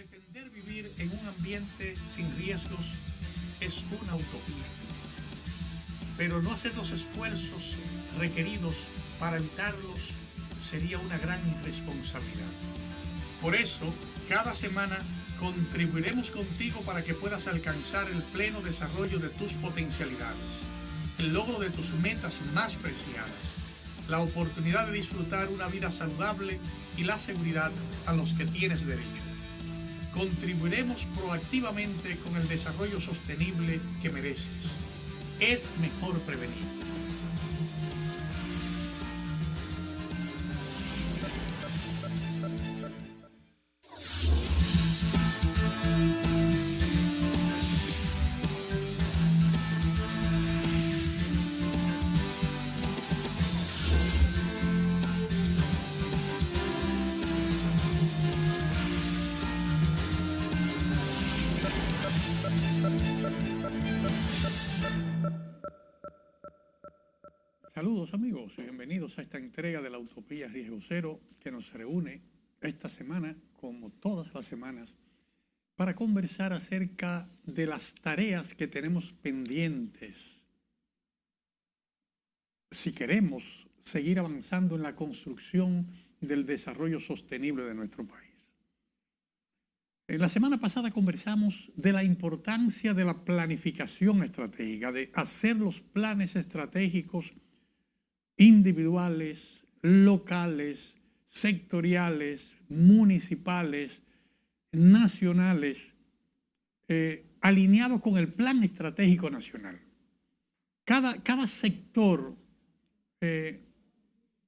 Pretender vivir en un ambiente sin riesgos es una utopía, pero no hacer los esfuerzos requeridos para evitarlos sería una gran irresponsabilidad. Por eso, cada semana contribuiremos contigo para que puedas alcanzar el pleno desarrollo de tus potencialidades, el logro de tus metas más preciadas, la oportunidad de disfrutar una vida saludable y la seguridad a los que tienes derecho. Contribuiremos proactivamente con el desarrollo sostenible que mereces. Es mejor prevenir. Saludos amigos y bienvenidos a esta entrega de la Utopía Riesgo Cero que nos reúne esta semana, como todas las semanas, para conversar acerca de las tareas que tenemos pendientes si queremos seguir avanzando en la construcción del desarrollo sostenible de nuestro país. La semana pasada conversamos de la importancia de la planificación estratégica, de hacer los planes estratégicos individuales, locales, sectoriales, municipales, nacionales, alineados con el plan estratégico nacional. Cada sector,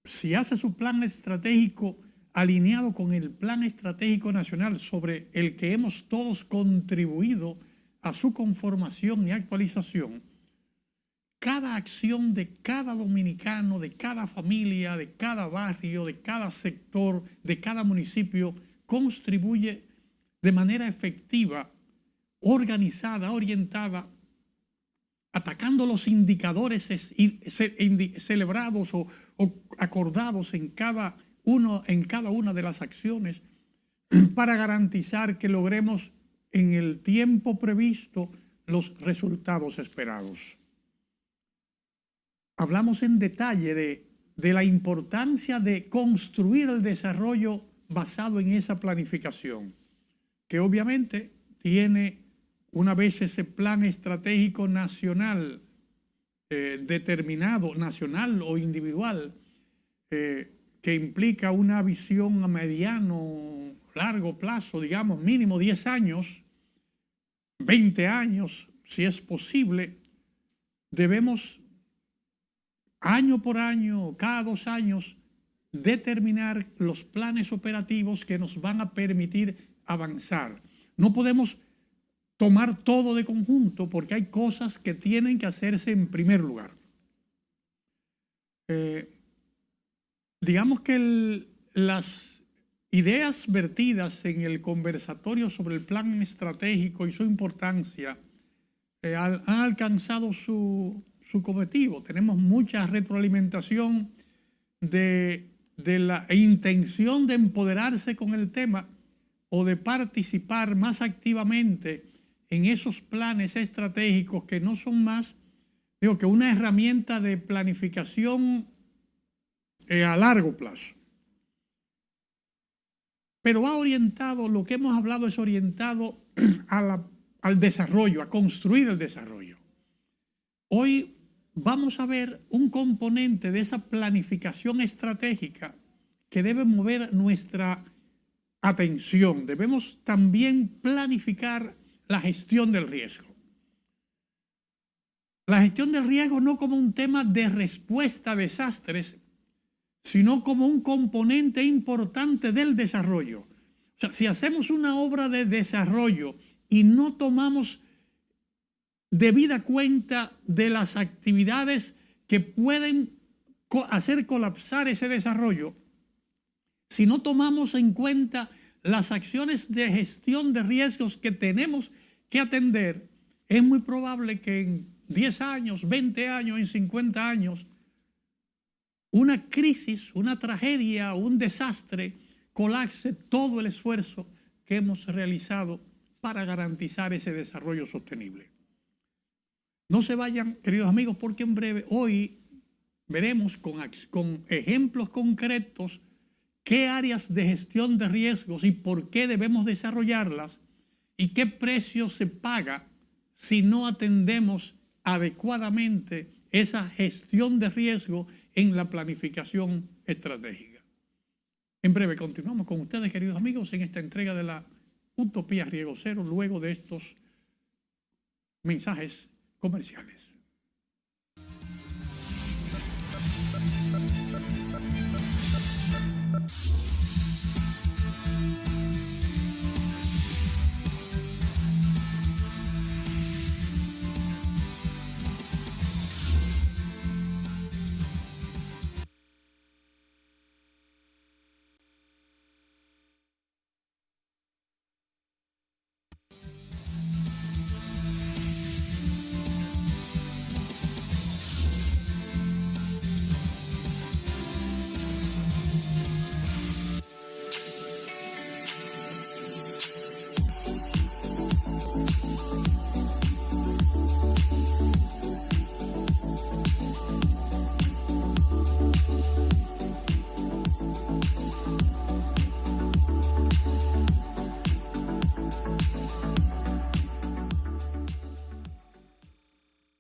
si hace su plan estratégico alineado con el plan estratégico nacional sobre el que hemos todos contribuido a su conformación y actualización, cada acción de cada dominicano, de cada familia, de cada barrio, de cada sector, de cada municipio, contribuye de manera efectiva, organizada, orientada, atacando los indicadores celebrados o acordados en cada una de las acciones para garantizar que logremos en el tiempo previsto los resultados esperados. Hablamos en detalle de la importancia de construir el desarrollo basado en esa planificación, que obviamente tiene, una vez ese plan estratégico nacional determinado, nacional o individual, que implica una visión a mediano, largo plazo, digamos mínimo 10 años, 20 años, si es posible, debemos año por año, cada 2 años, determinar los planes operativos que nos van a permitir avanzar. No podemos tomar todo de conjunto porque hay cosas que tienen que hacerse en primer lugar. Digamos que las ideas vertidas en el conversatorio sobre el plan estratégico y su importancia han alcanzado su cometido. Tenemos mucha retroalimentación de la intención de empoderarse con el tema o de participar más activamente en esos planes estratégicos que no son más, que una herramienta de planificación a largo plazo. Pero ha orientado, lo que hemos hablado es orientado al desarrollo, a construir el desarrollo. Hoy vamos a ver un componente de esa planificación estratégica que debe mover nuestra atención. Debemos también planificar la gestión del riesgo. La gestión del riesgo no como un tema de respuesta a desastres, sino como un componente importante del desarrollo. O sea, si hacemos una obra de desarrollo y no tomamos debida cuenta de las actividades que pueden hacer colapsar ese desarrollo, si no tomamos en cuenta las acciones de gestión de riesgos que tenemos que atender, es muy probable que en 10 años, 20 años, en 50 años, una crisis, una tragedia, un desastre colapse todo el esfuerzo que hemos realizado para garantizar ese desarrollo sostenible. No se vayan, queridos amigos, porque en breve, hoy veremos con ejemplos concretos qué áreas de gestión de riesgos y por qué debemos desarrollarlas y qué precio se paga si no atendemos adecuadamente esa gestión de riesgo en la planificación estratégica. En breve continuamos con ustedes, queridos amigos, en esta entrega de la Utopía Riego Cero, luego de estos mensajes comerciales.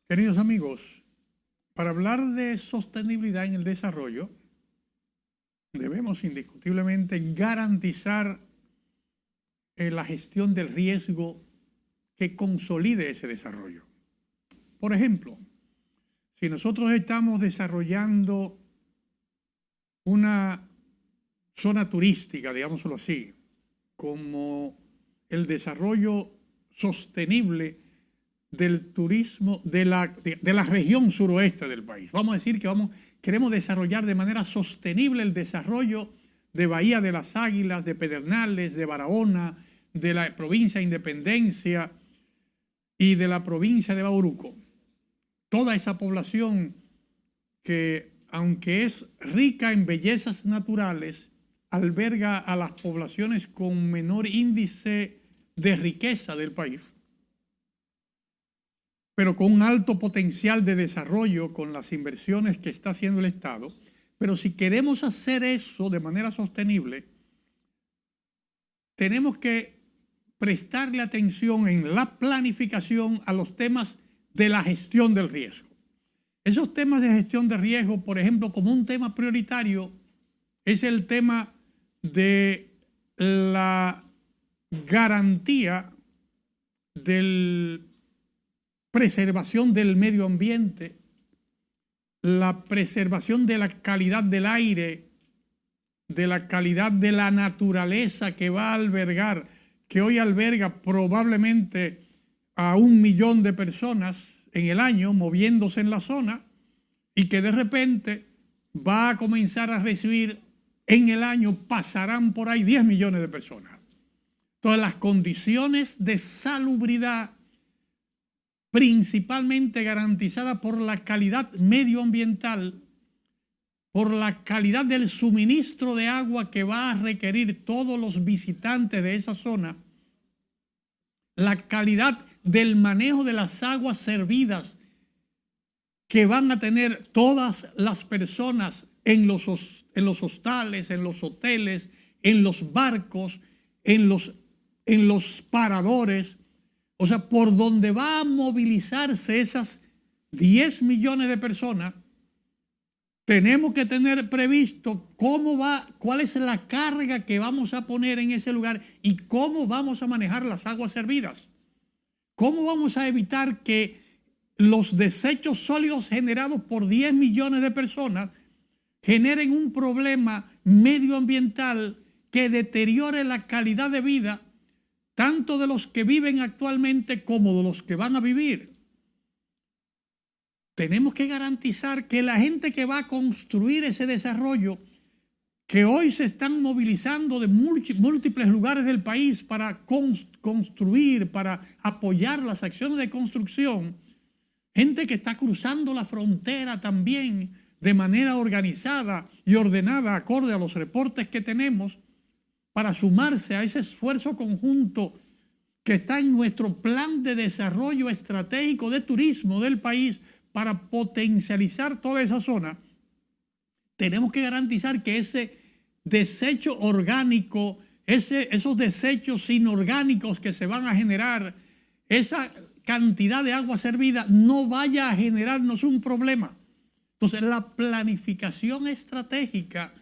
Queridos amigos, para hablar de sostenibilidad en el desarrollo, debemos indiscutiblemente garantizar la gestión del riesgo que consolide ese desarrollo. Por ejemplo, si nosotros estamos desarrollando una zona turística, digámoslo así, como el desarrollo sostenible del turismo de la región suroeste del país. Vamos a decir que queremos desarrollar de manera sostenible el desarrollo de Bahía de las Águilas, de Pedernales, de Barahona, de la provincia de Independencia y de la provincia de Bauruco. Toda esa población que, aunque es rica en bellezas naturales, alberga a las poblaciones con menor índice de riqueza del país, pero con un alto potencial de desarrollo con las inversiones que está haciendo el Estado. Pero si queremos hacer eso de manera sostenible, tenemos que prestarle atención en la planificación a los temas de la gestión del riesgo. Esos temas de gestión de riesgo, por ejemplo, como un tema prioritario, es el tema de la garantía de preservación del medio ambiente, la preservación de la calidad del aire, de la calidad de la naturaleza que va a albergar, que hoy alberga probablemente a 1 millón de personas en el año moviéndose en la zona y que de repente va a comenzar a recibir en el año, pasarán por ahí 10 millones de personas. Todas las condiciones de salubridad principalmente garantizada por la calidad medioambiental, por la calidad del suministro de agua que va a requerir todos los visitantes de esa zona, la calidad del manejo de las aguas servidas que van a tener todas las personas en los hostales, en los hoteles, en los barcos, en los paradores. O sea, por donde va a movilizarse esas 10 millones de personas, tenemos que tener previsto cuál es la carga que vamos a poner en ese lugar y cómo vamos a manejar las aguas servidas. ¿Cómo vamos a evitar que los desechos sólidos generados por 10 millones de personas generen un problema medioambiental que deteriore la calidad de vida tanto de los que viven actualmente como de los que van a vivir? Tenemos que garantizar que la gente que va a construir ese desarrollo, que hoy se están movilizando de múltiples lugares del país para construir, para apoyar las acciones de construcción, gente que está cruzando la frontera también de manera organizada y ordenada, acorde a los reportes que tenemos, para sumarse a ese esfuerzo conjunto que está en nuestro plan de desarrollo estratégico de turismo del país para potencializar toda esa zona, tenemos que garantizar que ese desecho orgánico, esos desechos inorgánicos que se van a generar, esa cantidad de agua servida no vaya a generarnos un problema. Entonces, la planificación estratégica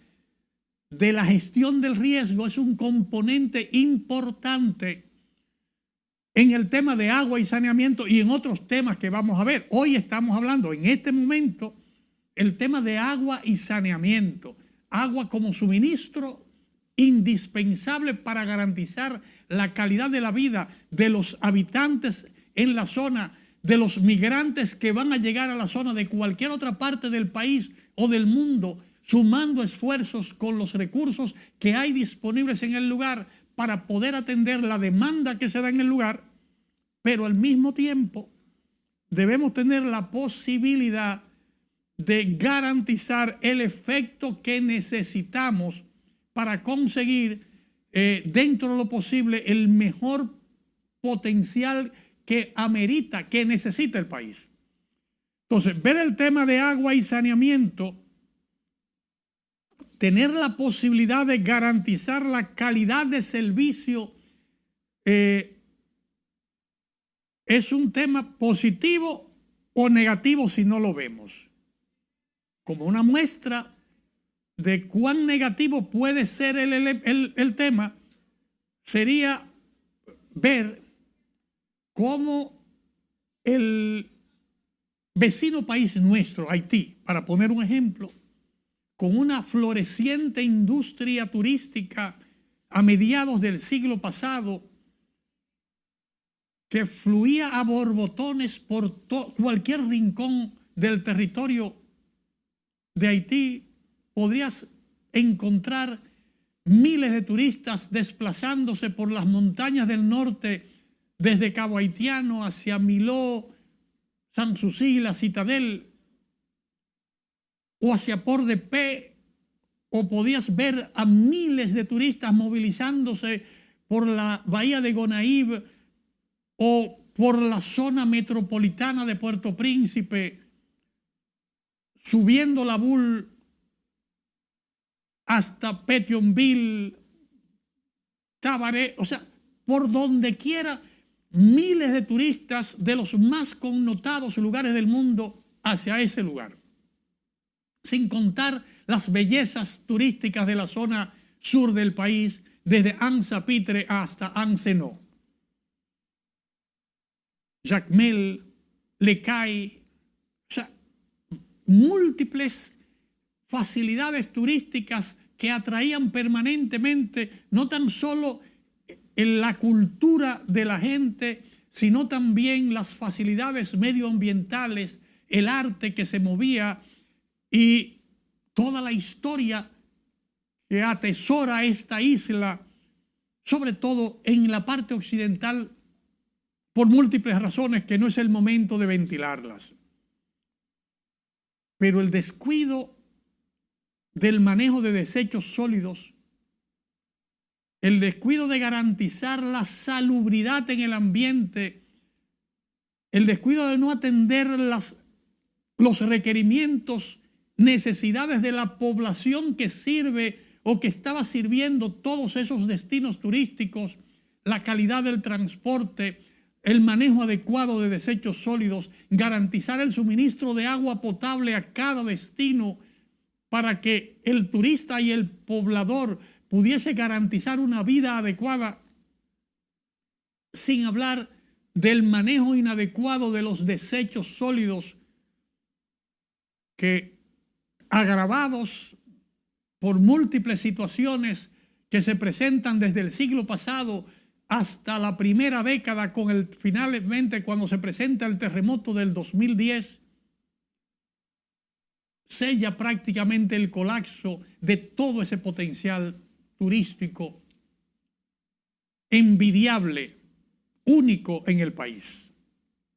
de la gestión del riesgo es un componente importante en el tema de agua y saneamiento y en otros temas que vamos a ver. Hoy estamos hablando en este momento el tema de agua y saneamiento. Agua como suministro indispensable para garantizar la calidad de la vida de los habitantes en la zona, de los migrantes que van a llegar a la zona de cualquier otra parte del país o del mundo, sumando esfuerzos con los recursos que hay disponibles en el lugar para poder atender la demanda que se da en el lugar, pero al mismo tiempo debemos tener la posibilidad de garantizar el efecto que necesitamos para conseguir dentro de lo posible el mejor potencial que amerita, que necesita el país. Entonces, ver el tema de agua y saneamiento, tener la posibilidad de garantizar la calidad de servicio es un tema positivo o negativo si no lo vemos. Como una muestra de cuán negativo puede ser el tema, sería ver cómo el vecino país nuestro, Haití, para poner un ejemplo, con una floreciente industria turística a mediados del siglo pasado, que fluía a borbotones por cualquier rincón del territorio de Haití, podrías encontrar miles de turistas desplazándose por las montañas del norte, desde Cabo Haitiano hacia Miló, Sanssouci, la Citadel, o hacia Port-de-Paix, o podías ver a miles de turistas movilizándose por la bahía de Gonaïves o por la zona metropolitana de Puerto Príncipe, subiendo la Bull hasta Pétionville, Tabaré, o sea, por donde quiera, miles de turistas de los más connotados lugares del mundo hacia ese lugar. Sin contar las bellezas turísticas de la zona sur del país, desde Anse-Pitre hasta Anse-No. Jacmel, Les Cayes, o sea, múltiples facilidades turísticas que atraían permanentemente no tan solo en la cultura de la gente, sino también las facilidades medioambientales, el arte que se movía y toda la historia que atesora esta isla, sobre todo en la parte occidental, por múltiples razones que no es el momento de ventilarlas. Pero el descuido del manejo de desechos sólidos, el descuido de garantizar la salubridad en el ambiente, el descuido de no atender los requerimientos, necesidades de la población que sirve o que estaba sirviendo todos esos destinos turísticos, la calidad del transporte, el manejo adecuado de desechos sólidos, garantizar el suministro de agua potable a cada destino para que el turista y el poblador pudiese garantizar una vida adecuada, sin hablar del manejo inadecuado de los desechos sólidos que, agravados por múltiples situaciones que se presentan desde el siglo pasado hasta la primera década, finalmente cuando se presenta el terremoto del 2010, sella prácticamente el colapso de todo ese potencial turístico envidiable, único en el país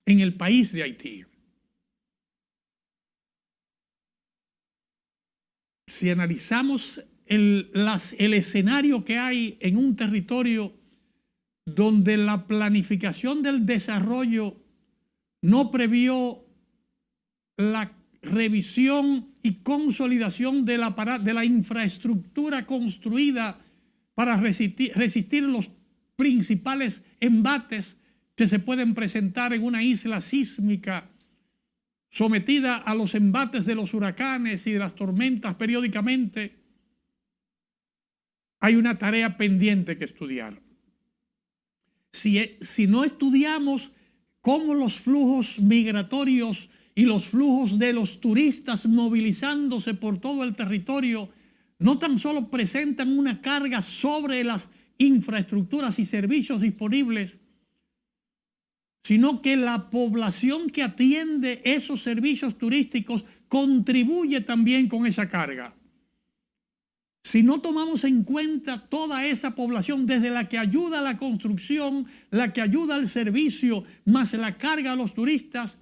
de Haití. Si analizamos el escenario que hay en un territorio donde la planificación del desarrollo no previó la revisión y consolidación de la infraestructura construida para resistir los principales embates que se pueden presentar en una isla sísmica sometida a los embates de los huracanes y de las tormentas periódicamente. Hay una tarea pendiente que estudiar. Si no estudiamos cómo los flujos migratorios y los flujos de los turistas movilizándose por todo el territorio no tan solo presentan una carga sobre las infraestructuras y servicios disponibles, sino que la población que atiende esos servicios turísticos contribuye también con esa carga. Si no tomamos en cuenta toda esa población, desde la que ayuda a la construcción, la que ayuda al servicio, más la carga a los turistas,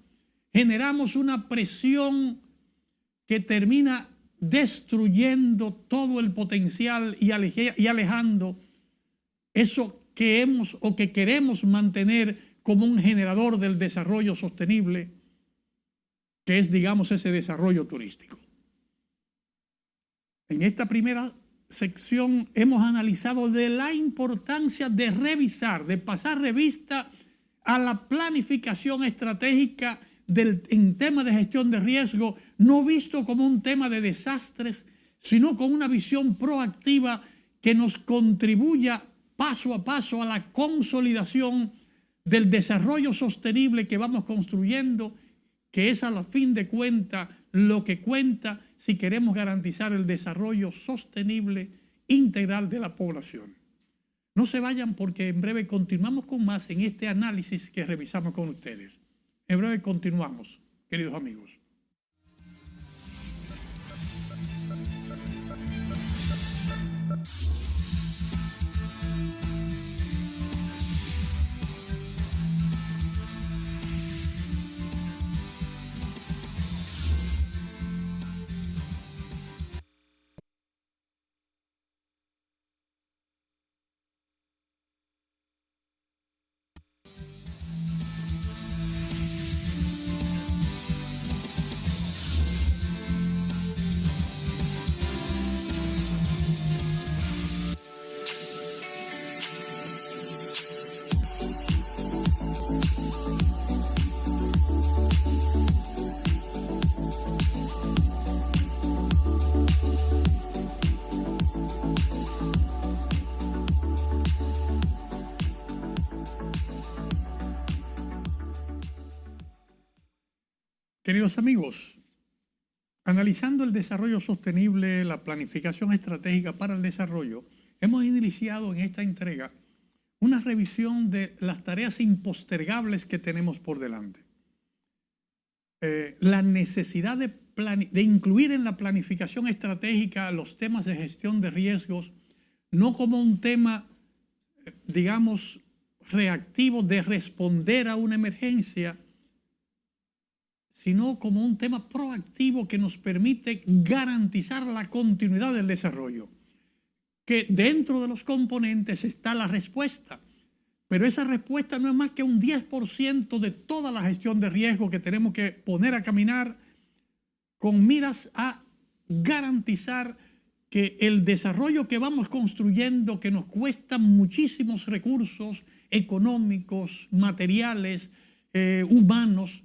generamos una presión que termina destruyendo todo el potencial y alejando eso que hemos o que queremos mantener como un generador del desarrollo sostenible, que es, digamos, ese desarrollo turístico. En esta primera sección hemos analizado de la importancia de revisar, de pasar revista a la planificación estratégica en tema de gestión de riesgo, no visto como un tema de desastres, sino con una visión proactiva que nos contribuya paso a paso a la consolidación del desarrollo sostenible que vamos construyendo, que es a la fin de cuentas lo que cuenta si queremos garantizar el desarrollo sostenible integral de la población. No se vayan, porque en breve continuamos con más en este análisis que revisamos con ustedes. En breve continuamos, queridos amigos. Queridos amigos, analizando el desarrollo sostenible, la planificación estratégica para el desarrollo, hemos iniciado en esta entrega una revisión de las tareas impostergables que tenemos por delante. La necesidad de incluir en la planificación estratégica los temas de gestión de riesgos, no como un tema, digamos, reactivo de responder a una emergencia, sino como un tema proactivo que nos permite garantizar la continuidad del desarrollo. Que dentro de los componentes está la respuesta, pero esa respuesta no es más que un 10% de toda la gestión de riesgo que tenemos que poner a caminar con miras a garantizar que el desarrollo que vamos construyendo, que nos cuesta muchísimos recursos económicos, materiales, humanos,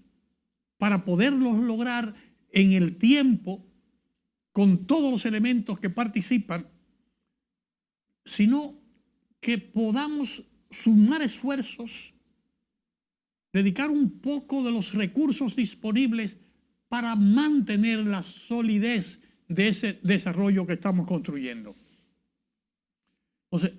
para poderlos lograr en el tiempo, con todos los elementos que participan, sino que podamos sumar esfuerzos, dedicar un poco de los recursos disponibles para mantener la solidez de ese desarrollo que estamos construyendo. Entonces,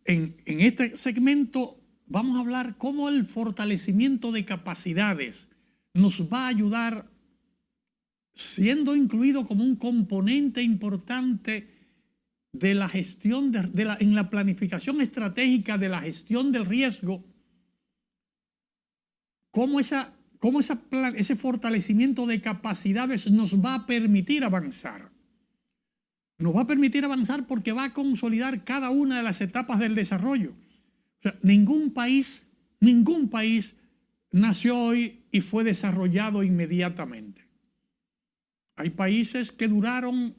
en este segmento vamos a hablar cómo el fortalecimiento de capacidades nos va a ayudar, siendo incluido como un componente importante de la gestión, en la planificación estratégica de la gestión del riesgo, cómo ese fortalecimiento de capacidades nos va a permitir avanzar. nos va a permitir avanzar porque va a consolidar cada una de las etapas del desarrollo. O sea, ningún país nació hoy y fue desarrollado inmediatamente. Hay países que duraron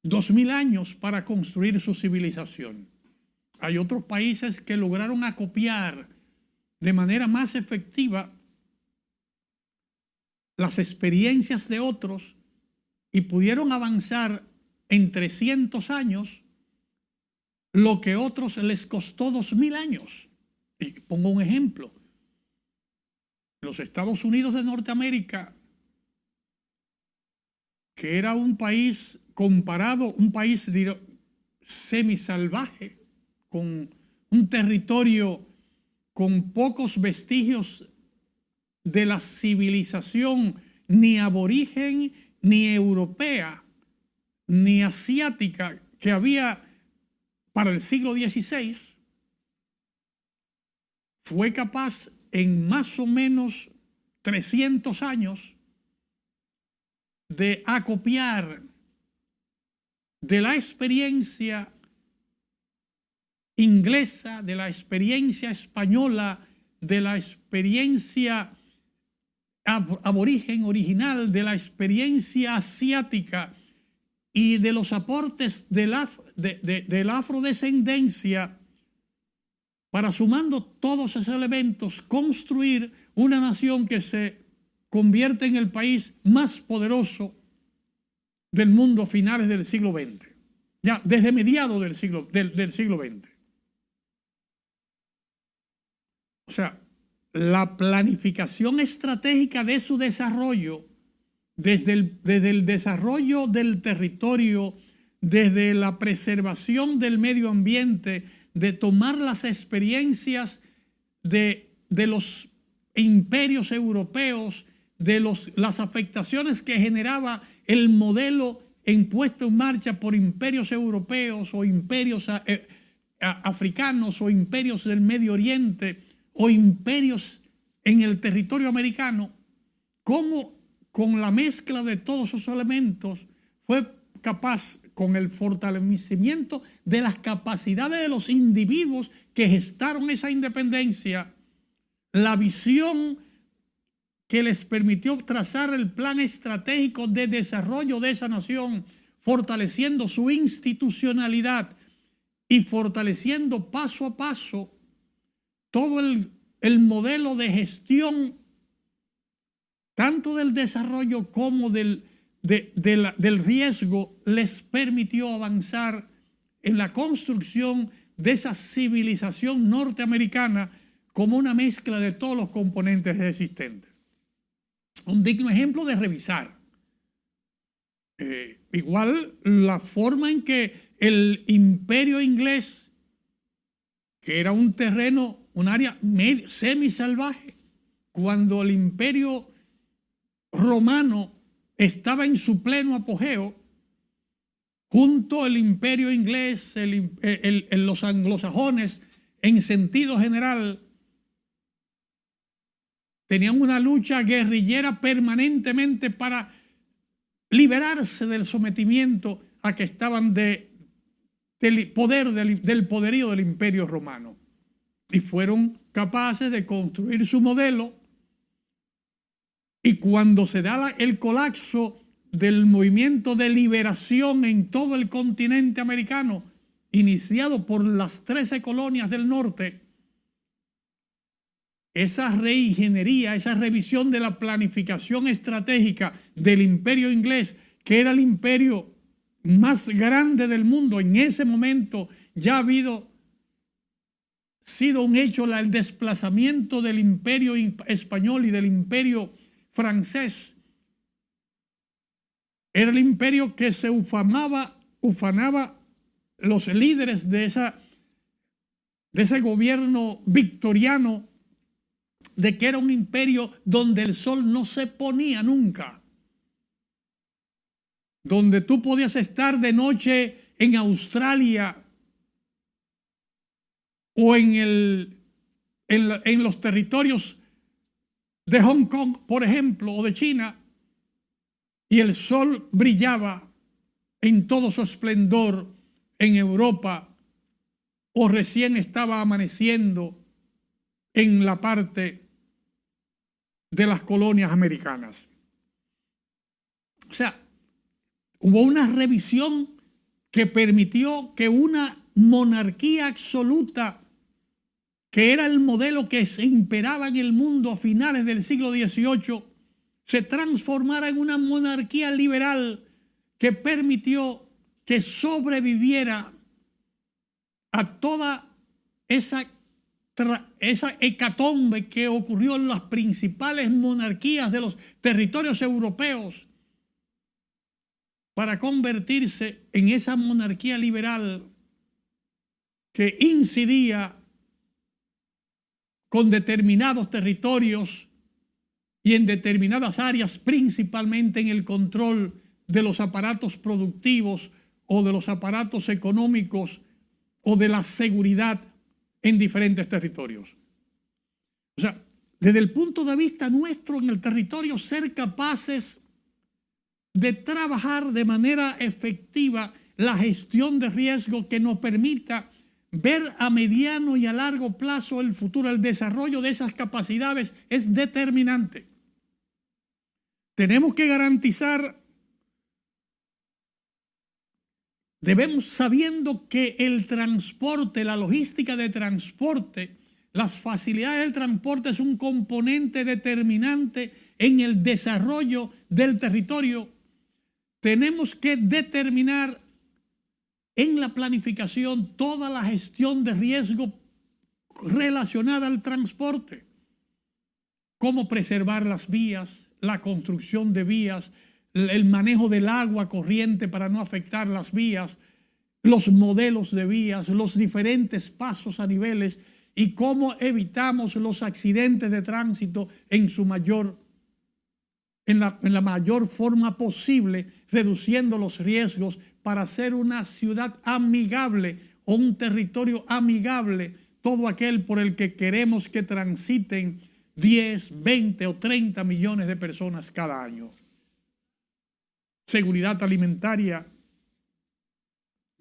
2000 años para construir su civilización. Hay otros países que lograron acopiar de manera más efectiva las experiencias de otros y pudieron avanzar en 300 años lo que a otros les costó 2000 años. Y pongo un ejemplo. Los Estados Unidos de Norteamérica, que era un país comparado, un país semisalvaje, con un territorio con pocos vestigios de la civilización ni aborigen, ni europea, ni asiática que había para el siglo XVI, fue capaz en más o menos 300 años de acopiar de la experiencia inglesa, de la experiencia española, de la experiencia aborigen original, de la experiencia asiática y de los aportes de la afrodescendencia, para, sumando todos esos elementos, construir una nación que se convierte en el país más poderoso del mundo a finales del siglo XX, ya desde mediados del siglo XX. O sea, la planificación estratégica de su desarrollo, desde el desarrollo del territorio, desde la preservación del medio ambiente, de tomar las experiencias de los imperios europeos, de las afectaciones que generaba el modelo impuesto en marcha por imperios europeos o imperios africanos o imperios del Medio Oriente o imperios en el territorio americano, cómo con la mezcla de todos esos elementos fue capaz, con el fortalecimiento de las capacidades de los individuos que gestaron esa independencia, la visión que les permitió trazar el plan estratégico de desarrollo de esa nación, fortaleciendo su institucionalidad y fortaleciendo paso a paso todo el modelo de gestión, tanto del desarrollo como del riesgo, les permitió avanzar en la construcción de esa civilización norteamericana como una mezcla de todos los componentes existentes. Un digno ejemplo de revisar. Igual la forma en que el imperio inglés, que era un terreno, un área semisalvaje, cuando el imperio romano estaba en su pleno apogeo, junto al imperio inglés, los anglosajones, en sentido general, tenían una lucha guerrillera permanentemente para liberarse del sometimiento a que estaban del poderío del imperio romano. Y fueron capaces de construir su modelo. Y cuando se da el colapso del movimiento de liberación en todo el continente americano, iniciado por las 13 colonias del norte, esa reingeniería, esa revisión de la planificación estratégica del imperio inglés, que era el imperio más grande del mundo, en ese momento ya ha sido un hecho el desplazamiento del imperio español y del imperio francés. Era el imperio que se ufanaba los líderes de ese gobierno victoriano, de que era un imperio donde el sol no se ponía nunca, donde tú podías estar de noche en Australia o en los territorios de Hong Kong, por ejemplo, o de China, y el sol brillaba en todo su esplendor en Europa o recién estaba amaneciendo en la parte de las colonias americanas. O sea, hubo una revisión que permitió que una monarquía absoluta, que era el modelo que se imperaba en el mundo a finales del siglo XVIII, se transformara en una monarquía liberal que permitió que sobreviviera a toda esa hecatombe que ocurrió en las principales monarquías de los territorios europeos, para convertirse en esa monarquía liberal que incidía con determinados territorios y en determinadas áreas, principalmente en el control de los aparatos productivos o de los aparatos económicos o de la seguridad en diferentes territorios. O sea, desde el punto de vista nuestro en el territorio, ser capaces de trabajar de manera efectiva la gestión de riesgo que nos permita ver a mediano y a largo plazo el futuro, el desarrollo de esas capacidades es determinante. Tenemos que garantizar, debemos, sabiendo que el transporte, la logística de transporte, las facilidades del transporte es un componente determinante en el desarrollo del territorio. Tenemos que determinar en la planificación toda la gestión de riesgo relacionada al transporte. Cómo preservar las vías, la construcción de vías, el manejo del agua corriente para no afectar las vías, los modelos de vías, los diferentes pasos a niveles y cómo evitamos los accidentes de tránsito en la mayor forma posible, reduciendo los riesgos para hacer una ciudad amigable o un territorio amigable, todo aquel por el que queremos que transiten 10, 20 o 30 millones de personas cada año. Seguridad alimentaria,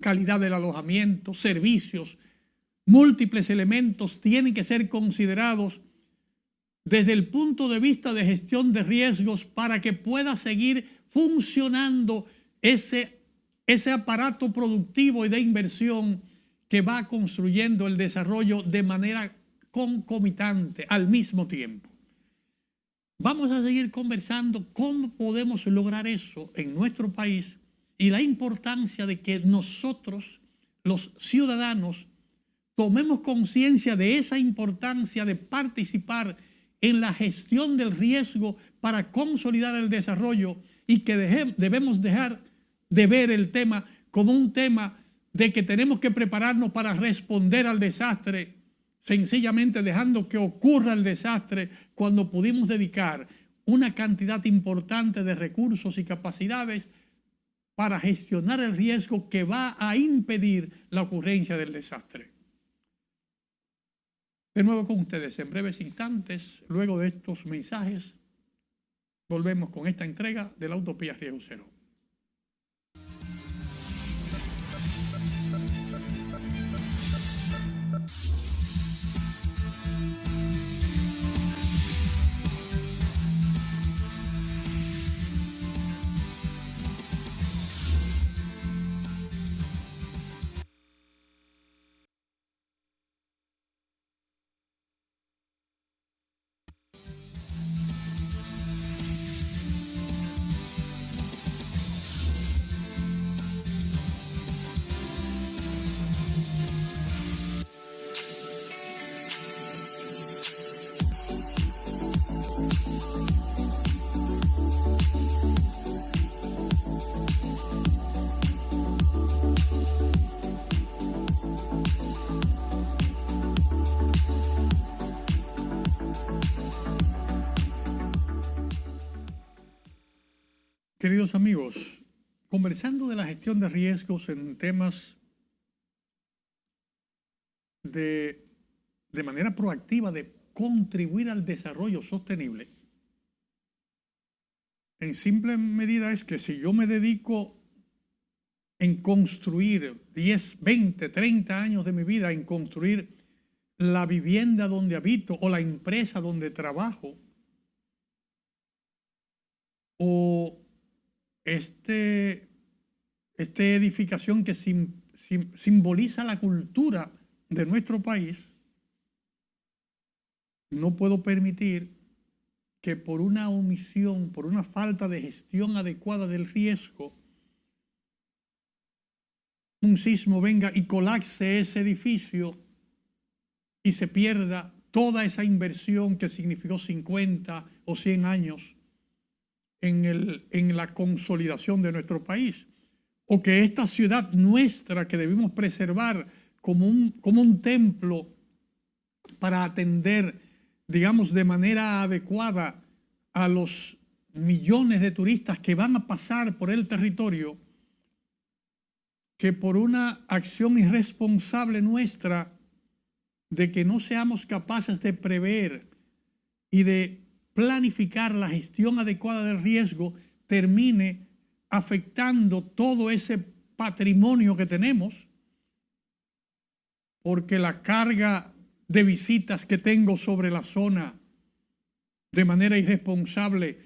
calidad del alojamiento, servicios, múltiples elementos tienen que ser considerados desde el punto de vista de gestión de riesgos para que pueda seguir funcionando ese aparato productivo y de inversión que va construyendo el desarrollo de manera concomitante al mismo tiempo. Vamos a seguir conversando cómo podemos lograr eso en nuestro país y la importancia de que nosotros, los ciudadanos, tomemos conciencia de esa importancia de participar en la gestión del riesgo para consolidar el desarrollo y que debemos dejar de ver el tema como un tema de que tenemos que prepararnos para responder al desastre, sencillamente dejando que ocurra el desastre cuando pudimos dedicar una cantidad importante de recursos y capacidades para gestionar el riesgo que va a impedir la ocurrencia del desastre. De nuevo con ustedes en breves instantes, luego de estos mensajes, volvemos con esta entrega de la Utopía Riesgo Cero. Queridos amigos, conversando de la gestión de riesgos en temas de manera proactiva de contribuir al desarrollo sostenible, en simple medida es que si yo me dedico en construir 10, 20, 30 años de mi vida en construir la vivienda donde habito o la empresa donde trabajo, o esta edificación que simboliza la cultura de nuestro país, no puedo permitir que por una omisión, por una falta de gestión adecuada del riesgo, un sismo venga y colapse ese edificio y se pierda toda esa inversión que significó 50 o 100 años en la consolidación de nuestro país. O que esta ciudad nuestra, que debemos preservar como un templo para atender, digamos, de manera adecuada a los millones de turistas que van a pasar por el territorio, que por una acción irresponsable nuestra de que no seamos capaces de prever y de planificar la gestión adecuada del riesgo, termine afectando todo ese patrimonio que tenemos, porque la carga de visitas que tengo sobre la zona de manera irresponsable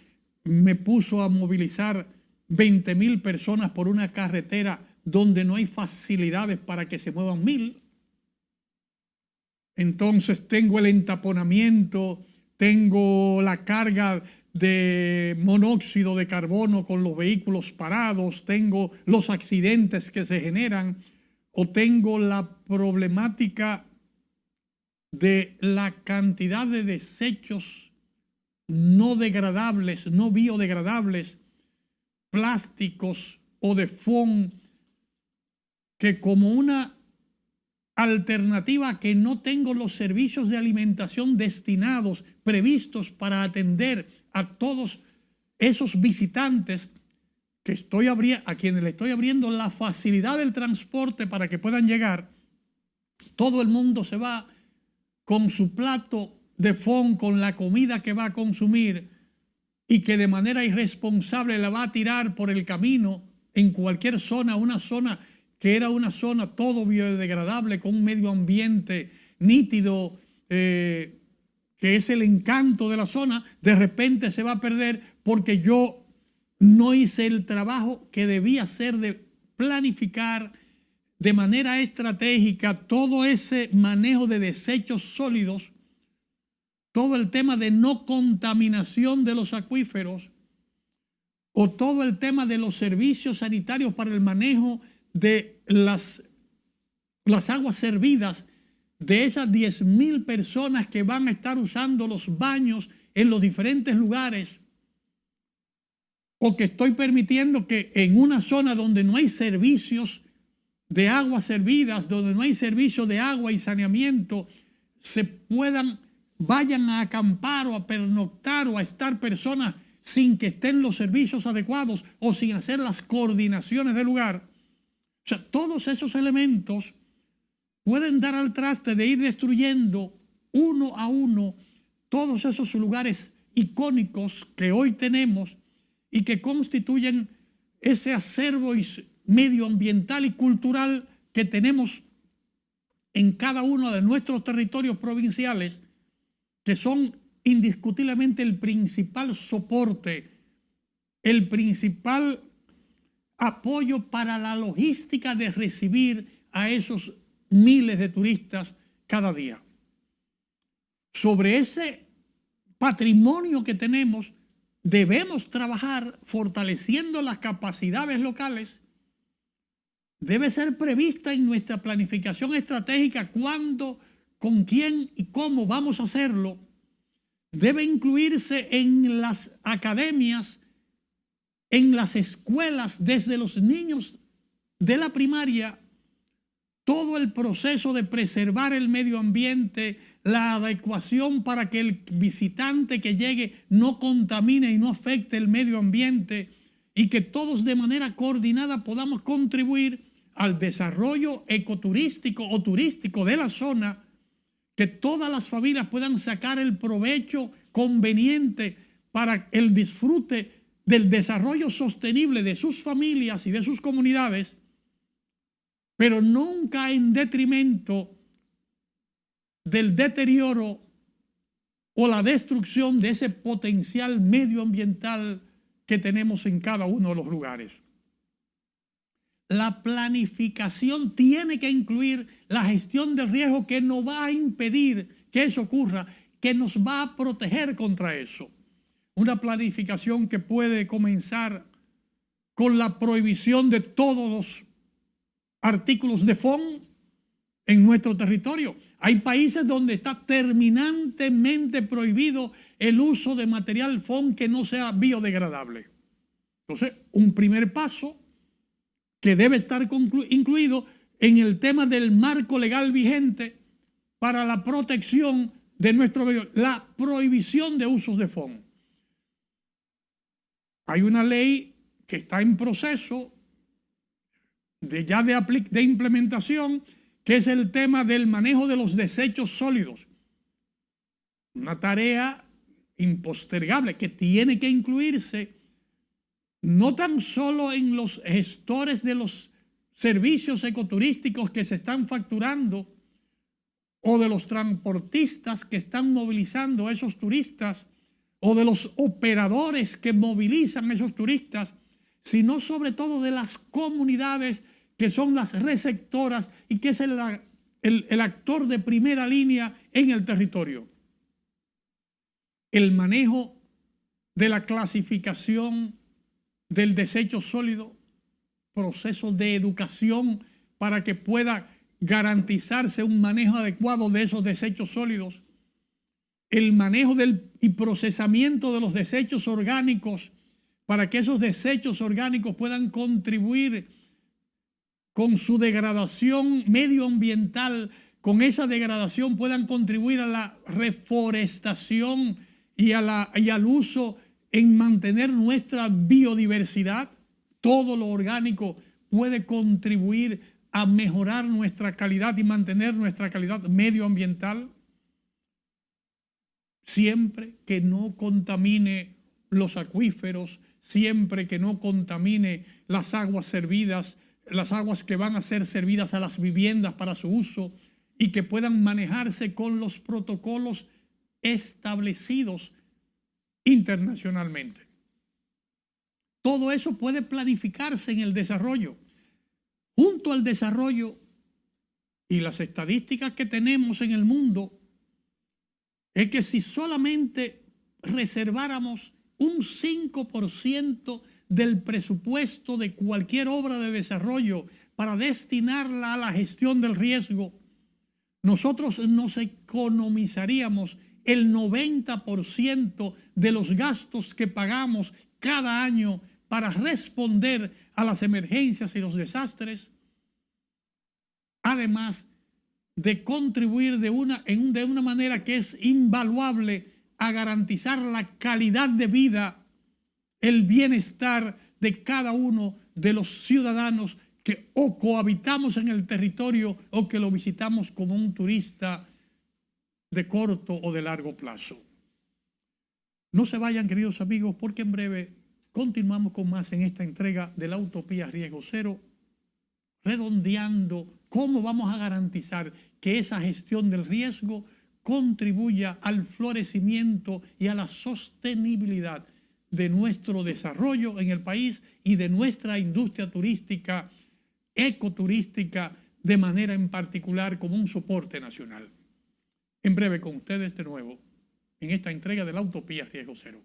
me puso a movilizar 20,000 personas por una carretera donde no hay facilidades para que se muevan 1,000. Entonces tengo el entaponamiento, tengo la carga de monóxido de carbono con los vehículos parados, tengo los accidentes que se generan, o tengo la problemática de la cantidad de desechos no degradables, no biodegradables, plásticos o de foam, que como una alternativa que no tengo los servicios de alimentación destinados, previstos para atender a todos esos visitantes a quienes le estoy abriendo la facilidad del transporte para que puedan llegar, todo el mundo se va con su plato de foam, con la comida que va a consumir, y que de manera irresponsable la va a tirar por el camino en cualquier zona, una zona que era una zona todo biodegradable, con un medio ambiente nítido, que es el encanto de la zona, de repente se va a perder porque yo no hice el trabajo que debía hacer de planificar de manera estratégica todo ese manejo de desechos sólidos, todo el tema de no contaminación de los acuíferos, o todo el tema de los servicios sanitarios para el manejo de las aguas servidas de esas 10,000 personas que van a estar usando los baños en los diferentes lugares, o que estoy permitiendo que en una zona donde no hay servicios de aguas servidas, donde no hay servicio de agua y saneamiento, vayan a acampar o a pernoctar o a estar personas sin que estén los servicios adecuados o sin hacer las coordinaciones del lugar. O sea, todos esos elementos pueden dar al traste de ir destruyendo uno a uno todos esos lugares icónicos que hoy tenemos y que constituyen ese acervo medioambiental y cultural que tenemos en cada uno de nuestros territorios provinciales, que son indiscutiblemente el principal soporte, el principal apoyo para la logística de recibir a esos miles de turistas cada día. Sobre ese patrimonio que tenemos, debemos trabajar fortaleciendo las capacidades locales. Debe ser prevista en nuestra planificación estratégica cuándo, con quién y cómo vamos a hacerlo. Debe incluirse en las academias, en las escuelas, desde los niños de la primaria, todo el proceso de preservar el medio ambiente, la adecuación para que el visitante que llegue no contamine y no afecte el medio ambiente, y que todos de manera coordinada podamos contribuir al desarrollo ecoturístico o turístico de la zona, que todas las familias puedan sacar el provecho conveniente para el disfrute del desarrollo sostenible de sus familias y de sus comunidades, pero nunca en detrimento del deterioro o la destrucción de ese potencial medioambiental que tenemos en cada uno de los lugares. La planificación tiene que incluir la gestión del riesgo que nos va a impedir que eso ocurra, que nos va a proteger contra eso. Una planificación que puede comenzar con la prohibición de todos los artículos de FON en nuestro territorio. Hay países donde está terminantemente prohibido el uso de material FON que no sea biodegradable. Entonces, un primer paso que debe estar incluido en el tema del marco legal vigente para la protección de nuestro medio, la prohibición de usos de FON. Hay una ley que está en proceso de implementación, que es el tema del manejo de los desechos sólidos. Una tarea impostergable que tiene que incluirse no tan solo en los gestores de los servicios ecoturísticos que se están facturando o de los transportistas que están movilizando a esos turistas o de los operadores que movilizan a esos turistas, sino sobre todo de las comunidades que son las receptoras y que es el actor de primera línea en el territorio. El manejo de la clasificación del desecho sólido, proceso de educación para que pueda garantizarse un manejo adecuado de esos desechos sólidos, el manejo y procesamiento de los desechos orgánicos para que esos desechos orgánicos puedan contribuir con su degradación medioambiental, con esa degradación puedan contribuir a la reforestación y al uso en mantener nuestra biodiversidad. Todo lo orgánico puede contribuir a mejorar nuestra calidad y mantener nuestra calidad medioambiental, siempre que no contamine los acuíferos, siempre que no contamine las aguas servidas, las aguas que van a ser servidas a las viviendas para su uso y que puedan manejarse con los protocolos establecidos internacionalmente. Todo eso puede planificarse en el desarrollo. Junto al desarrollo y las estadísticas que tenemos en el mundo, es que si solamente reserváramos un 5% del presupuesto de cualquier obra de desarrollo para destinarla a la gestión del riesgo, nosotros nos economizaríamos el 90% de los gastos que pagamos cada año para responder a las emergencias y los desastres, además de contribuir de una manera que es invaluable a garantizar la calidad de vida, el bienestar de cada uno de los ciudadanos que o cohabitamos en el territorio o que lo visitamos como un turista de corto o de largo plazo. No se vayan, queridos amigos, porque en breve continuamos con más en esta entrega de la Utopía Riesgo Cero, redondeando cómo vamos a garantizar que esa gestión del riesgo contribuya al florecimiento y a la sostenibilidad de nuestro desarrollo en el país y de nuestra industria turística, ecoturística, de manera en particular como un soporte nacional. En breve con ustedes de nuevo en esta entrega de la Utopía Riesgo Cero.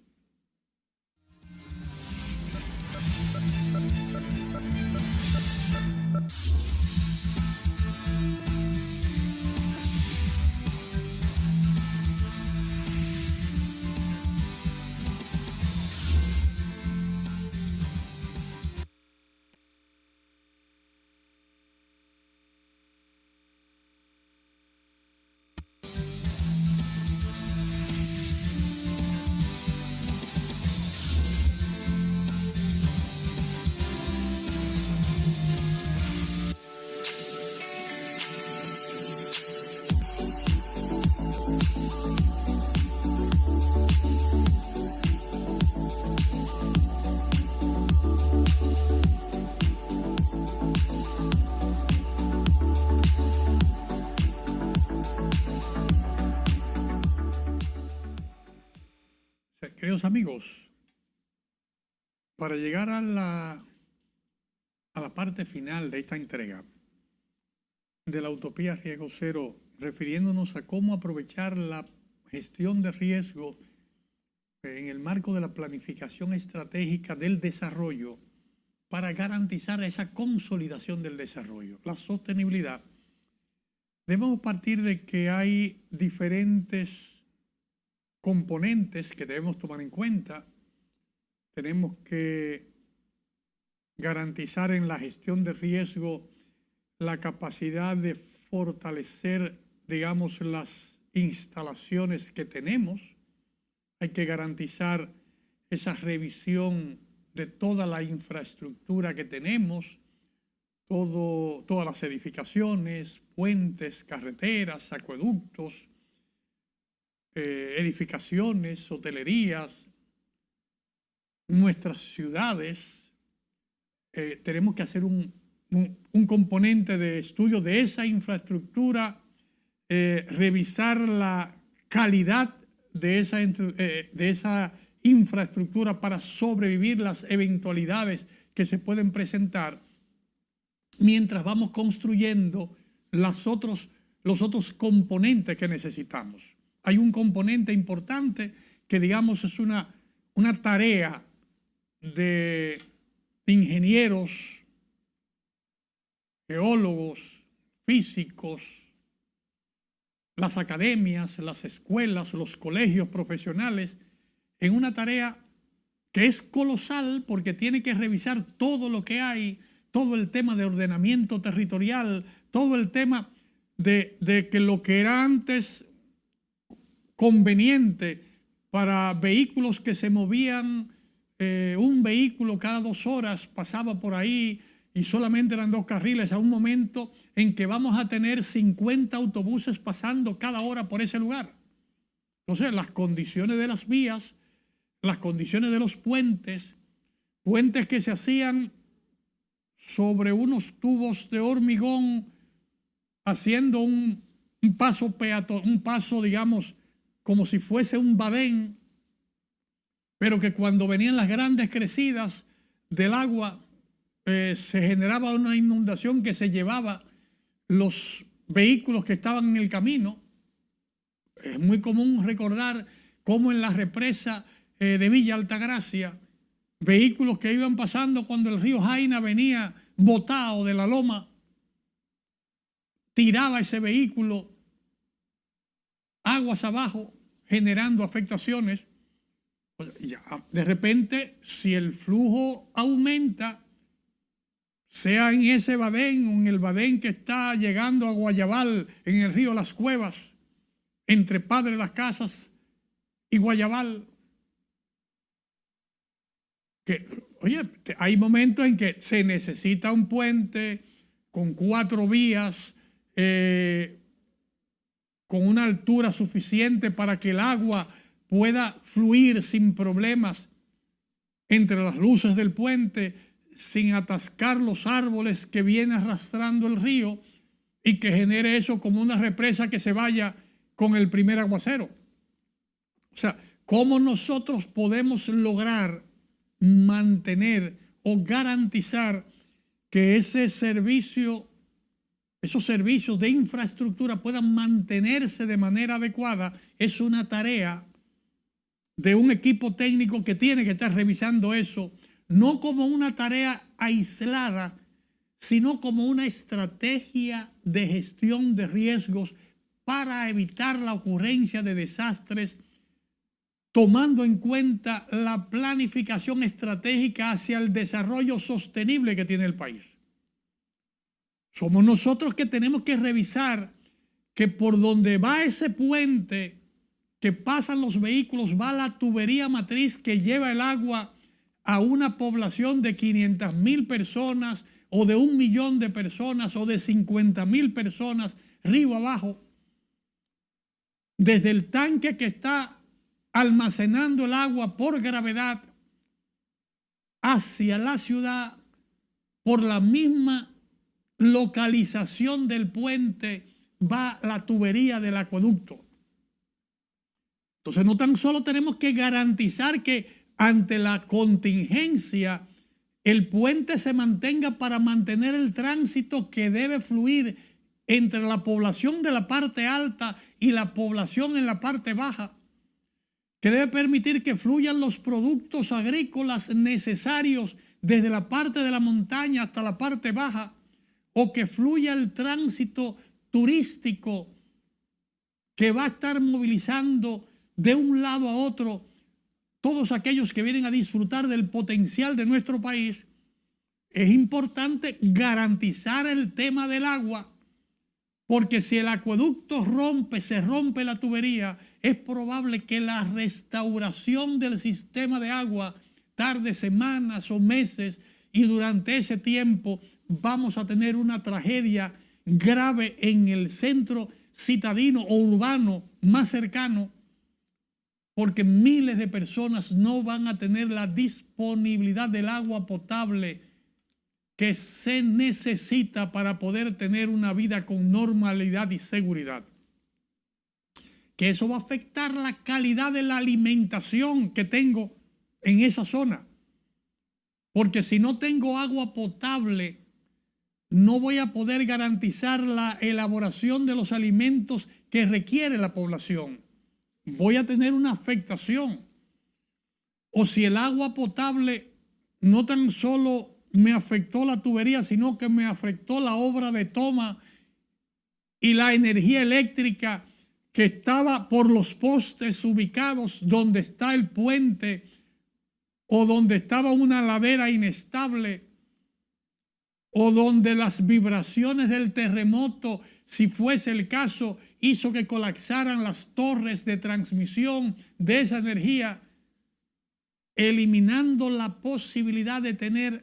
Queridos amigos, para llegar a la parte final de esta entrega de la Utopía Riesgo Cero, refiriéndonos a cómo aprovechar la gestión de riesgo en el marco de la planificación estratégica del desarrollo para garantizar esa consolidación del desarrollo, la sostenibilidad, debemos partir de que hay diferentes componentes que debemos tomar en cuenta. Tenemos que garantizar en la gestión de riesgo la capacidad de fortalecer, digamos, las instalaciones que tenemos. Hay que garantizar esa revisión de toda la infraestructura que tenemos, todas las edificaciones, puentes, carreteras, acueductos, edificaciones, hotelerías, nuestras ciudades. Tenemos que hacer un componente de estudio de esa infraestructura, revisar la calidad de esa infraestructura para sobrevivir las eventualidades que se pueden presentar mientras vamos construyendo los otros componentes que necesitamos. Hay un componente importante que, digamos, es una tarea de ingenieros, geólogos, físicos, las academias, las escuelas, los colegios profesionales, en una tarea que es colosal porque tiene que revisar todo lo que hay, todo el tema de ordenamiento territorial, todo el tema de que lo que era antes conveniente para vehículos que se movían, un vehículo cada 2 horas pasaba por ahí y solamente eran 2 carriles, a un momento en que vamos a tener 50 autobuses pasando cada hora por ese lugar. Entonces, las condiciones de las vías, las condiciones de los puentes que se hacían sobre unos tubos de hormigón, haciendo un paso, digamos, como si fuese un badén, pero que cuando venían las grandes crecidas del agua, se generaba una inundación que se llevaba los vehículos que estaban en el camino. Es muy común recordar cómo en la represa de Villa Altagracia, vehículos que iban pasando cuando el río Jaina venía botado de la loma, tiraba ese vehículo aguas abajo, generando afectaciones. Pues ya, de repente, si el flujo aumenta, sea en ese badén o en el badén que está llegando a Guayabal, en el río Las Cuevas, entre Padre Las Casas y Guayabal, que, oye, hay momentos en que se necesita un puente con 4 vías, con una altura suficiente para que el agua pueda fluir sin problemas entre las luces del puente, sin atascar los árboles que viene arrastrando el río y que genere eso como una represa que se vaya con el primer aguacero. O sea, ¿cómo nosotros podemos lograr mantener o garantizar que esos servicios de infraestructura puedan mantenerse de manera adecuada? Es una tarea de un equipo técnico que tiene que estar revisando eso, no como una tarea aislada, sino como una estrategia de gestión de riesgos para evitar la ocurrencia de desastres, tomando en cuenta la planificación estratégica hacia el desarrollo sostenible que tiene el país. Somos nosotros que tenemos que revisar que por donde va ese puente que pasan los vehículos va la tubería matriz que lleva el agua a una población de 500,000 personas o de 1 millón de personas o de 50,000 personas río abajo, desde el tanque que está almacenando el agua por gravedad hacia la ciudad, por la misma localización del puente va la tubería del acueducto. Entonces no tan solo tenemos que garantizar que ante la contingencia el puente se mantenga para mantener el tránsito que debe fluir entre la población de la parte alta y la población en la parte baja, que debe permitir que fluyan los productos agrícolas necesarios desde la parte de la montaña hasta la parte baja, o que fluya el tránsito turístico que va a estar movilizando de un lado a otro todos aquellos que vienen a disfrutar del potencial de nuestro país. Es importante garantizar el tema del agua, porque si el acueducto se rompe la tubería, es probable que la restauración del sistema de agua tarde semanas o meses, y durante ese tiempo vamos a tener una tragedia grave en el centro citadino o urbano más cercano, porque miles de personas no van a tener la disponibilidad del agua potable que se necesita para poder tener una vida con normalidad y seguridad. Que eso va a afectar la calidad de la alimentación que tengo en esa zona. Porque si no tengo agua potable, no voy a poder garantizar la elaboración de los alimentos que requiere la población. Voy a tener una afectación. O si el agua potable no tan solo me afectó la tubería, sino que me afectó la obra de toma y la energía eléctrica que estaba por los postes ubicados donde está el puente o donde estaba una ladera inestable, o donde las vibraciones del terremoto, si fuese el caso, hizo que colapsaran las torres de transmisión de esa energía, eliminando la posibilidad de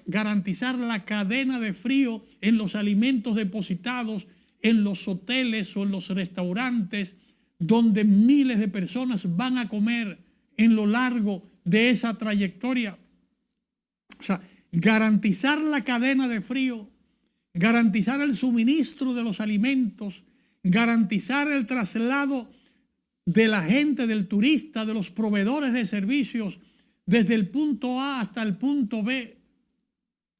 garantizar la cadena de frío en los alimentos depositados en los hoteles o en los restaurantes donde miles de personas van a comer en lo largo de esa trayectoria. O sea, garantizar la cadena de frío, garantizar el suministro de los alimentos, garantizar el traslado de la gente, del turista, de los proveedores de servicios desde el punto A hasta el punto B,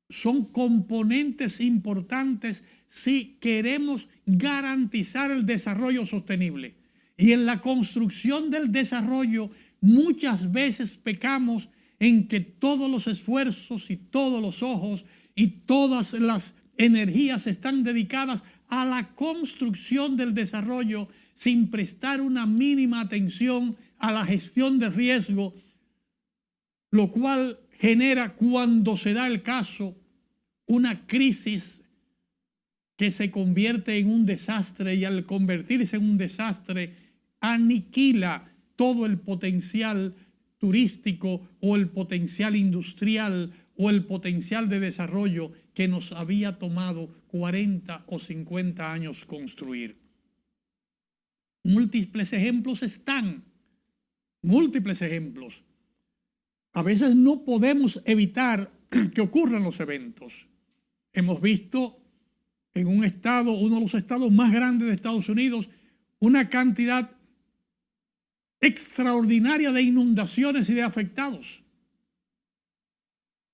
son componentes importantes si queremos garantizar el desarrollo sostenible. Y en la construcción del desarrollo muchas veces pecamos en que todos los esfuerzos y todos los ojos y todas las energías están dedicadas a la construcción del desarrollo sin prestar una mínima atención a la gestión de riesgo, lo cual genera, cuando se da el caso, una crisis que se convierte en un desastre, y al convertirse en un desastre aniquila todo el potencial turístico o el potencial industrial o el potencial de desarrollo que nos había tomado 40 o 50 años construir. Múltiples ejemplos están, múltiples ejemplos. A veces no podemos evitar que ocurran los eventos. Hemos visto en un estado, uno de los estados más grandes de Estados Unidos, una cantidad extraordinaria de inundaciones y de afectados.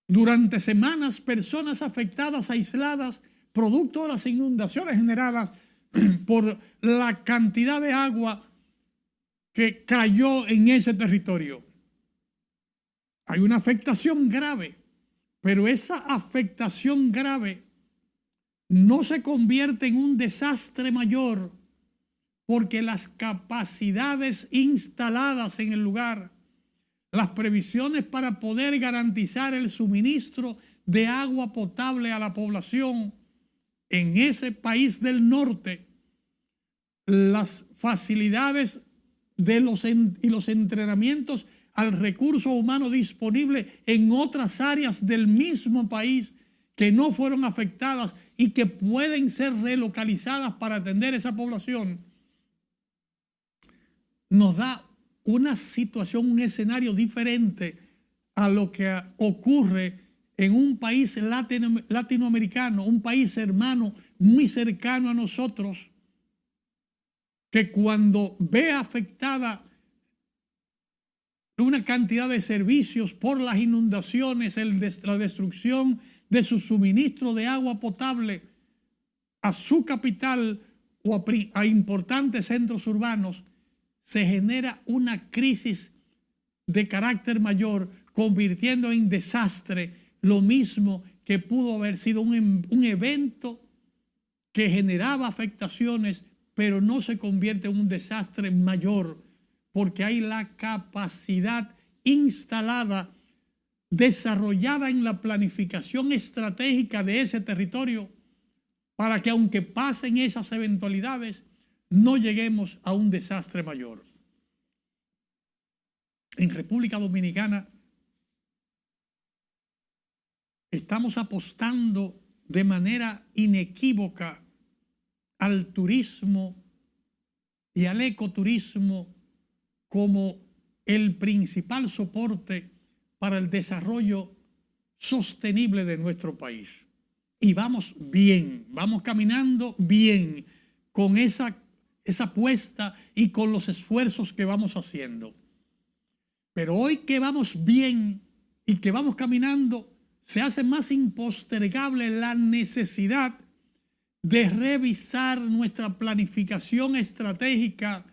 Durante semanas, personas afectadas, aisladas, producto de las inundaciones generadas por la cantidad de agua que cayó en ese territorio. Hay una afectación grave, pero esa afectación grave no se convierte en un desastre mayor porque las capacidades instaladas en el lugar, las previsiones para poder garantizar el suministro de agua potable a la población en ese país del norte, las facilidades y los entrenamientos al recurso humano disponible en otras áreas del mismo país que no fueron afectadas y que pueden ser relocalizadas para atender esa población, nos da una situación, un escenario diferente a lo que ocurre en un país latinoamericano, un país hermano muy cercano a nosotros, que cuando ve afectada una cantidad de servicios por las inundaciones, la destrucción de su suministro de agua potable a su capital o a importantes centros urbanos, se genera una crisis de carácter mayor, convirtiendo en desastre lo mismo que pudo haber sido un evento que generaba afectaciones, pero no se convierte en un desastre mayor, porque hay la capacidad instalada, desarrollada en la planificación estratégica de ese territorio, para que aunque pasen esas eventualidades, no lleguemos a un desastre mayor. En República Dominicana estamos apostando de manera inequívoca al turismo y al ecoturismo como el principal soporte para el desarrollo sostenible de nuestro país. Y vamos bien, vamos caminando bien con esa apuesta y con los esfuerzos que vamos haciendo. Pero hoy que vamos bien y que vamos caminando, se hace más impostergable la necesidad de revisar nuestra planificación estratégica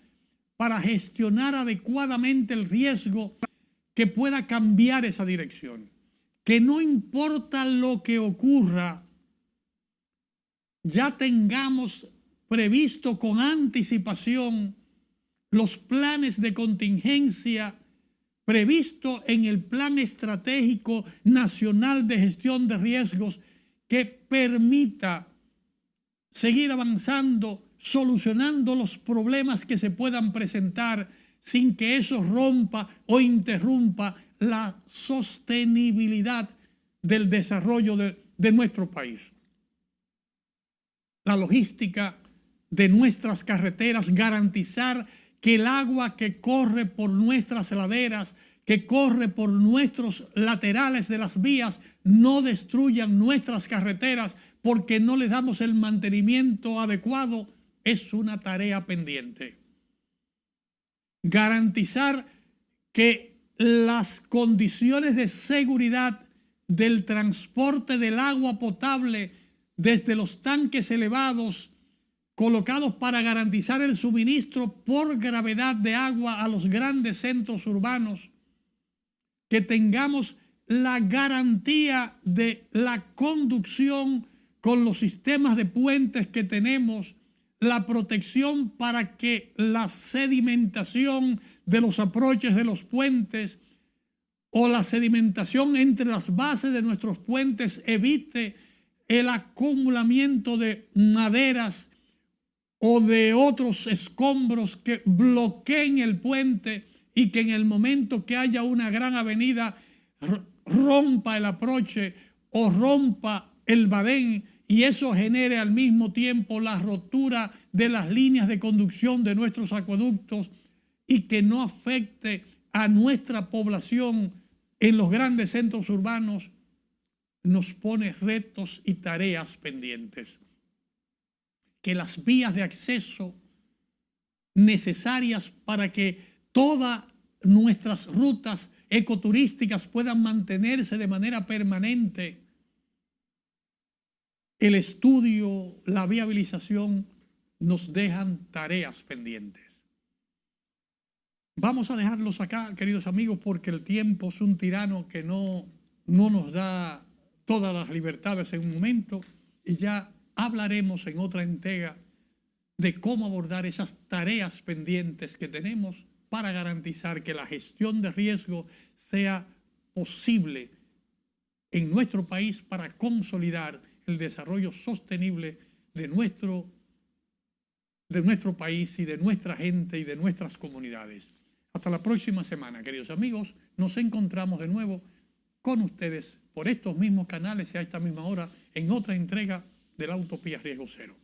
para gestionar adecuadamente el riesgo que pueda cambiar esa dirección. Que no importa lo que ocurra, ya tengamos previsto con anticipación los planes de contingencia previsto en el Plan Estratégico Nacional de Gestión de Riesgos, que permita seguir avanzando, solucionando los problemas que se puedan presentar sin que eso rompa o interrumpa la sostenibilidad del desarrollo de nuestro país. La logística de nuestras carreteras, garantizar que el agua que corre por nuestras laderas, que corre por nuestros laterales de las vías, no destruyan nuestras carreteras porque no les damos el mantenimiento adecuado, es una tarea pendiente. Garantizar que las condiciones de seguridad del transporte del agua potable desde los tanques elevados colocados para garantizar el suministro por gravedad de agua a los grandes centros urbanos, que tengamos la garantía de la conducción con los sistemas de puentes que tenemos, la protección para que la sedimentación de los aproches de los puentes o la sedimentación entre las bases de nuestros puentes evite el acumulamiento de maderas o de otros escombros que bloqueen el puente y que en el momento que haya una gran avenida rompa el aproche o rompa el badén y eso genere al mismo tiempo la rotura de las líneas de conducción de nuestros acueductos y que no afecte a nuestra población en los grandes centros urbanos, nos pone retos y tareas pendientes. Que las vías de acceso necesarias para que todas nuestras rutas ecoturísticas puedan mantenerse de manera permanente, el estudio, la viabilización nos dejan tareas pendientes. Vamos a dejarlos acá, queridos amigos, porque el tiempo es un tirano que no nos da todas las libertades en un momento y ya hablaremos en otra entrega de cómo abordar esas tareas pendientes que tenemos para garantizar que la gestión de riesgo sea posible en nuestro país para consolidar el desarrollo sostenible de nuestro país y de nuestra gente y de nuestras comunidades. Hasta la próxima semana, queridos amigos. Nos encontramos de nuevo con ustedes por estos mismos canales y a esta misma hora en otra entrega de la Utopía Riesgo Cero.